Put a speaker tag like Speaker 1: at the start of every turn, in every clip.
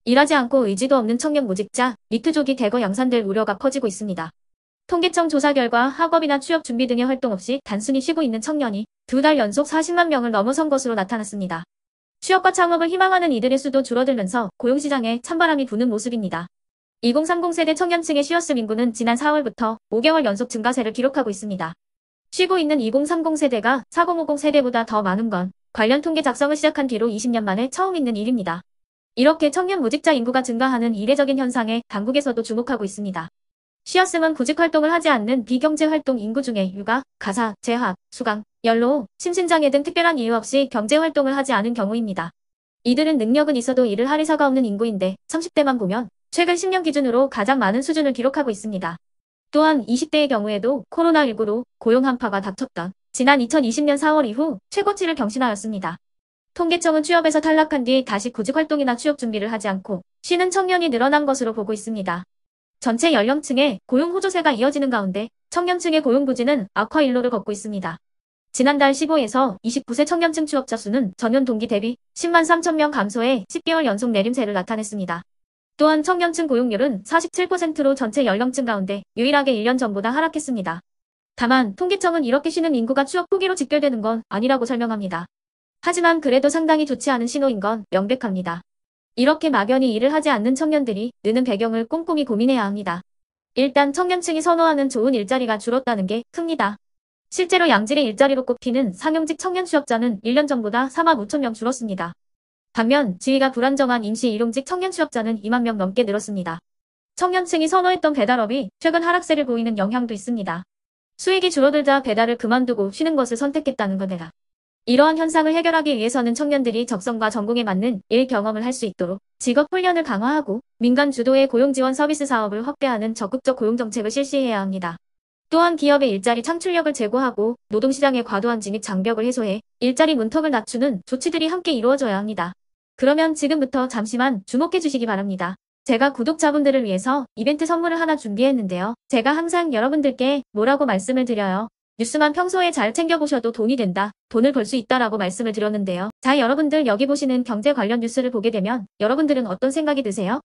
Speaker 1: 일하지 않고 의지도 없는 청년 무직자, 니트족이 대거 양산될 우려가 커지고 있습니다. 통계청 조사 결과 학업이나 취업 준비 등의 활동 없이 단순히 쉬고 있는 청년이 2달 연속 40만 명을 넘어선 것으로 나타났습니다. 취업과 창업을 희망하는 이들의 수도 줄어들면서 고용시장에 찬바람이 부는 모습입니다. 2030 세대 청년층의 쉬어스 인구는 지난 4월부터 5개월 연속 증가세를 기록하고 있습니다. 쉬고 있는 2030 세대가 4050 세대보다 더 많은 건 관련 통계 작성을 시작한 뒤로 20년 만에 처음 있는 일입니다. 이렇게 청년 무직자 인구가 증가하는 이례적인 현상에 당국에서도 주목하고 있습니다. 쉬었음은 구직 활동을 하지 않는 비경제 활동 인구 중에 육아, 가사, 재학, 수강, 연로, 심신장애 등 특별한 이유 없이 경제 활동을 하지 않은 경우입니다. 이들은 능력은 있어도 일을 할 의사가 없는 인구인데 30대만 보면 최근 10년 기준으로 가장 많은 수준을 기록하고 있습니다. 또한 20대의 경우에도 코로나19로 고용 한파가 닥쳤던 지난 2020년 4월 이후 최고치를 경신하였습니다. 통계청은 취업에서 탈락한 뒤 다시 구직 활동이나 취업 준비를 하지 않고 쉬는 청년이 늘어난 것으로 보고 있습니다. 전체 연령층의 고용 호조세가 이어지는 가운데 청년층의 고용 부진은 악화 일로를 걷고 있습니다. 지난달 15에서 29세 청년층 취업자 수는 전년 동기 대비 10만 3천 명 감소해 10개월 연속 내림세를 나타냈습니다. 또한 청년층 고용률은 47%로 전체 연령층 가운데 유일하게 1년 전보다 하락했습니다. 다만 통계청은 이렇게 쉬는 인구가 취업 포기로 직결되는 건 아니라고 설명합니다. 하지만 그래도 상당히 좋지 않은 신호인 건 명백합니다. 이렇게 막연히 일을 하지 않는 청년들이 느는 배경을 꼼꼼히 고민해야 합니다. 일단 청년층이 선호하는 좋은 일자리가 줄었다는 게 큽니다. 실제로 양질의 일자리로 꼽히는 상용직 청년 취업자는 1년 전보다 4만 5천 명 줄었습니다. 반면 지위가 불안정한 임시 일용직 청년 취업자는 2만 명 넘게 늘었습니다. 청년층이 선호했던 배달업이 최근 하락세를 보이는 영향도 있습니다. 수익이 줄어들자 배달을 그만두고 쉬는 것을 선택했다는 겁니다. 이러한 현상을 해결하기 위해서는 청년들이 적성과 전공에 맞는 일 경험을 할 수 있도록 직업 훈련을 강화하고 민간 주도의 고용 지원 서비스 사업을 확대하는 적극적 고용 정책을 실시해야 합니다. 또한 기업의 일자리 창출력을 제고하고 노동시장의 과도한 진입 장벽을 해소해 일자리 문턱을 낮추는 조치들이 함께 이루어져야 합니다. 그러면 지금부터 잠시만 주목해 주시기 바랍니다. 제가 구독자분들을 위해서 이벤트 선물을 하나 준비했는데요. 제가 항상 여러분들께 뭐라고 말씀을 드려요. 뉴스만 평소에 잘 챙겨보셔도 돈이 된다, 돈을 벌 수 있다라고 말씀을 드렸는데요. 자, 여러분들 여기 보시는 경제 관련 뉴스를 보게 되면 여러분들은 어떤 생각이 드세요?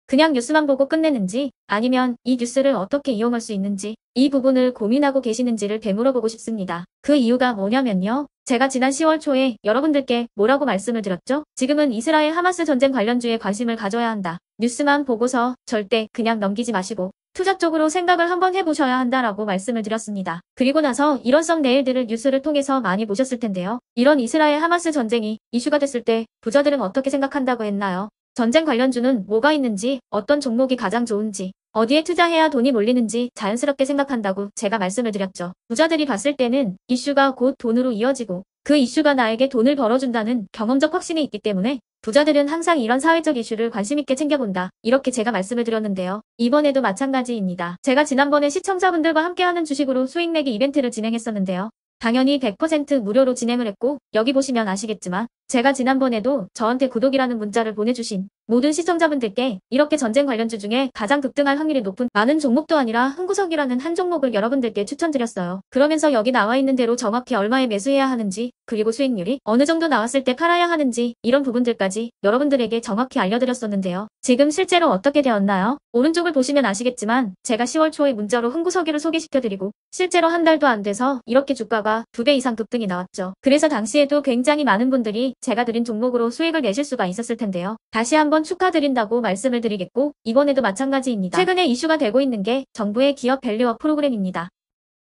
Speaker 1: 그냥 뉴스만 보고 끝내는지 아니면 이 뉴스를 어떻게 이용할 수 있는지 이 부분을 고민하고 계시는지를 되물어보고 싶습니다. 그 이유가 뭐냐면요. 제가 지난 10월 초에 여러분들께 뭐라고 말씀을 드렸죠? 지금은 이스라엘 하마스 전쟁 관련주에 관심을 가져야 한다. 뉴스만 보고서 절대 그냥 넘기지 마시고 투자적으로 생각을 한번 해보셔야 한다라고 말씀을 드렸습니다. 그리고 나서 일원성 내일들을 뉴스를 통해서 많이 보셨을 텐데요. 이런 이스라엘 하마스 전쟁이 이슈가 됐을 때 부자들은 어떻게 생각한다고 했나요? 전쟁 관련주는 뭐가 있는지, 어떤 종목이 가장 좋은지, 어디에 투자해야 돈이 몰리는지 자연스럽게 생각한다고 제가 말씀을 드렸죠. 부자들이 봤을 때는 이슈가 곧 돈으로 이어지고 그 이슈가 나에게 돈을 벌어준다는 경험적 확신이 있기 때문에 부자들은 항상 이런 사회적 이슈를 관심있게 챙겨본다. 이렇게 제가 말씀을 드렸는데요. 이번에도 마찬가지입니다. 제가 지난번에 시청자분들과 함께하는 주식으로 수익 내기 이벤트를 진행했었는데요. 당연히 100% 무료로 진행을 했고 여기 보시면 아시겠지만 제가 지난번에도 저한테 구독이라는 문자를 보내주신 모든 시청자분들께 이렇게 전쟁 관련주 중에 가장 급등할 확률이 높은 많은 종목도 아니라 흥구석이라는 한 종목을 여러분들께 추천드렸어요. 그러면서 여기 나와 있는 대로 정확히 얼마에 매수해야 하는지 그리고 수익률이 어느 정도 나왔을 때 팔아야 하는지 이런 부분들까지 여러분들에게 정확히 알려드렸었는데요. 지금 실제로 어떻게 되었나요? 오른쪽을 보시면 아시겠지만 제가 10월 초에 문자로 흥구석이를 소개시켜드리고 실제로 한 달도 안 돼서 이렇게 주가가 2배 이상 급등이 나왔죠. 그래서 당시에도 굉장히 많은 분들이 제가 드린 종목으로 수익을 내실 수가 있었을 텐데요. 다시 한번 축하드린다고 말씀을 드리겠고 이번에도 마찬가지입니다. 최근에 이슈가 되고 있는 게 정부의 기업 밸류업 프로그램입니다.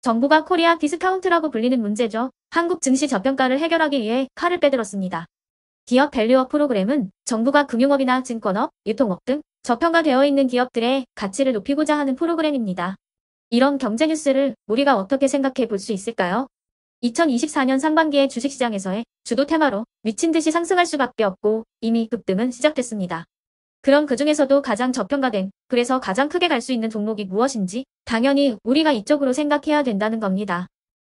Speaker 1: 정부가 코리아 디스카운트라고 불리는 문제죠. 한국 증시 저평가를 해결하기 위해 칼을 빼들었습니다. 기업 밸류업 프로그램은 정부가 금융업이나 증권업, 유통업 등 저평가되어 있는 기업들의 가치를 높이고자 하는 프로그램입니다. 이런 경제 뉴스를 우리가 어떻게 생각해 볼 수 있을까요? 2024년 상반기에 주식시장에서의 주도 테마로 미친 듯이 상승할 수밖에 없고 이미 급등은 시작됐습니다. 그럼 그 중에서도 가장 저평가된, 그래서 가장 크게 갈 수 있는 종목이 무엇인지 당연히 우리가 이쪽으로 생각해야 된다는 겁니다.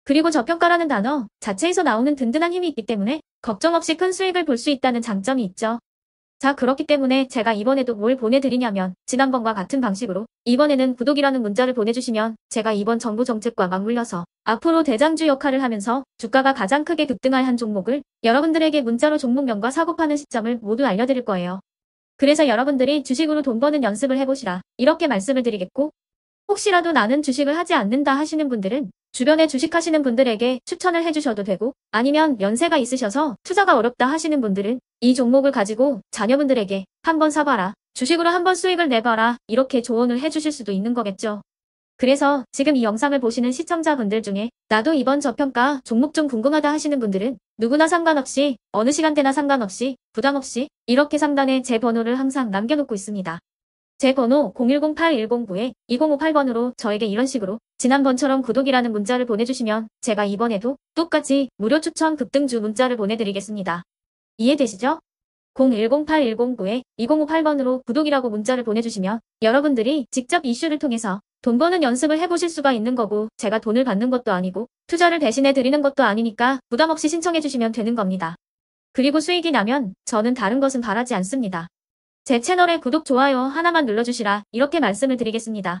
Speaker 1: 그리고 저평가라는 단어 자체에서 나오는 든든한 힘이 있기 때문에 걱정 없이 큰 수익을 볼 수 있다는 장점이 있죠. 자, 그렇기 때문에 제가 이번에도 뭘 보내드리냐면 지난번과 같은 방식으로 이번에는 구독이라는 문자를 보내주시면 제가 이번 정부 정책과 맞물려서 앞으로 대장주 역할을 하면서 주가가 가장 크게 급등할 한 종목을 여러분들에게 문자로 종목명과 사고 파는 시점을 모두 알려드릴 거예요. 그래서 여러분들이 주식으로 돈 버는 연습을 해보시라. 이렇게 말씀을 드리겠고, 혹시라도 나는 주식을 하지 않는다 하시는 분들은 주변에 주식하시는 분들에게 추천을 해주셔도 되고, 아니면 연세가 있으셔서 투자가 어렵다 하시는 분들은 이 종목을 가지고 자녀분들에게 한번 사봐라. 주식으로 한번 수익을 내봐라. 이렇게 조언을 해주실 수도 있는 거겠죠. 그래서 지금 이 영상을 보시는 시청자분들 중에 나도 이번 저평가 종목 좀 궁금하다 하시는 분들은 누구나 상관없이 어느 시간대나 상관없이 부담 없이 이렇게 상단에 제 번호를 항상 남겨놓고 있습니다. 제 번호 010-8109-2058번으로 저에게 이런 식으로 지난번처럼 구독이라는 문자를 보내주시면 제가 이번에도 똑같이 무료 추천 급등주 문자를 보내드리겠습니다. 이해되시죠? 010-8109-2058번으로 구독이라고 문자를 보내주시면 여러분들이 직접 이슈를 통해서 돈 버는 연습을 해보실 수가 있는 거고, 제가 돈을 받는 것도 아니고 투자를 대신해 드리는 것도 아니니까 부담 없이 신청해 주시면 되는 겁니다. 그리고 수익이 나면 저는 다른 것은 바라지 않습니다. 제 채널에 구독, 좋아요 하나만 눌러주시라 이렇게 말씀을 드리겠습니다.